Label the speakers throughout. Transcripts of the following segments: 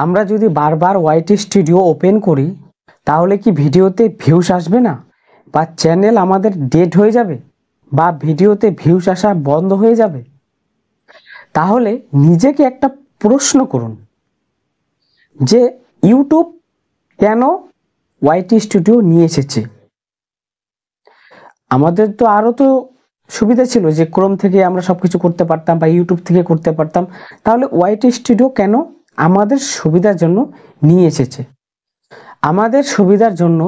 Speaker 1: আমরা যদি বারবার ওয়াইটি স্টুডিও ওপেন করি তাহলে কি ভিডিওতে ভিউস আসবে না, বা চ্যানেল আমাদের ডেড হয়ে যাবে, বা ভিডিওতে ভিউস আসা বন্ধ হয়ে যাবে? তাহলে নিজেকে একটা প্রশ্ন করুন যে ইউটিউব কেন ওয়াইটি স্টুডিও নিয়ে এসেছে। আমাদের তো আরও তো সুবিধা ছিল যে ক্রোম থেকে আমরা সব কিছু করতে পারতাম বা ইউটিউব থেকে করতে পারতাম। তাহলে ওয়াইটি স্টুডিও কেন আমাদের সুবিধার জন্য নিয়ে এসেছে? আমাদের সুবিধার জন্য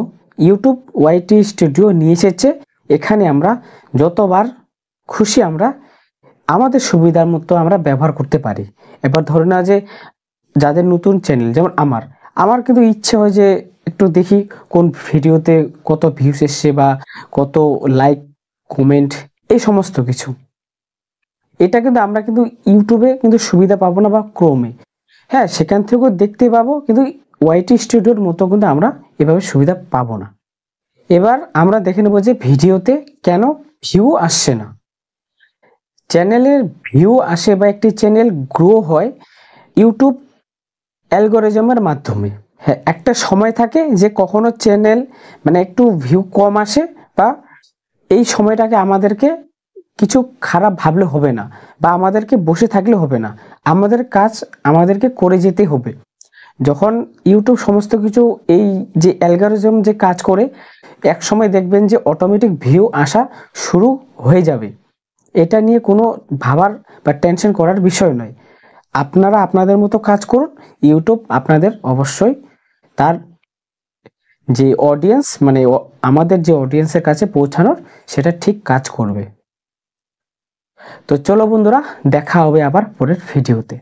Speaker 1: ইউটিউব ওয়াইটি স্টুডিও নিয়ে এসেছে। এখানে আমরা যতবার খুশি আমরা আমাদের সুবিধার মতো আমরা ব্যবহার করতে পারি। এবার ধরে না যে যাদের নতুন চ্যানেল, যেমন আমার কিন্তু ইচ্ছে হয় যে একটু দেখি কোন ভিডিওতে কত ভিউস এসছে বা কত লাইক কমেন্ট এই সমস্ত কিছু। এটা কিন্তু আমরা কিন্তু ইউটিউবে কিন্তু সুবিধা পাবো না, বা ক্রোমে হ্যাঁ সেখান থেকেও দেখতে পাবো, কিন্তু ওয়াইটি স্টুডিওর মতো কিন্তু আমরা এভাবে সুবিধা পাবো না। এবার আমরা দেখে নেব যে ভিডিওতে কেন ভিউ আসছে না। চ্যানেলের ভিউ আসে বা একটি চ্যানেল গ্রো হয় ইউটিউব অ্যালগরিদমের মাধ্যমে। হ্যাঁ, একটা সময় থাকে যে কখনো চ্যানেল মানে একটু ভিউ কম আসে, বা এই সময়টাকে আমাদেরকে কিছু খারাপ ভাবলে হবে না, বা আমাদেরকে বসে থাকলে হবে না, আমাদের কাজ আমাদেরকে করে যেতে হবে। যখন ইউটিউব সমস্ত কিছু এই যে অ্যালগরিদম যে কাজ করে, এক সময় দেখবেন যে অটোমেটিক ভিউ আসা শুরু হয়ে যাবে। এটা নিয়ে কোনো ভাবার বা টেনশন করার বিষয় নয়। আপনারা আপনাদের মতো কাজ করুন, ইউটিউব আপনাদের অবশ্যই তার যে অডিয়েন্স মানে আমাদের যে অডিয়েন্সের কাছে পৌঁছানোর সেটা ঠিক কাজ করবে। তো চলো বন্ধুরা, দেখা হবে আবার পরের ভিডিওতে।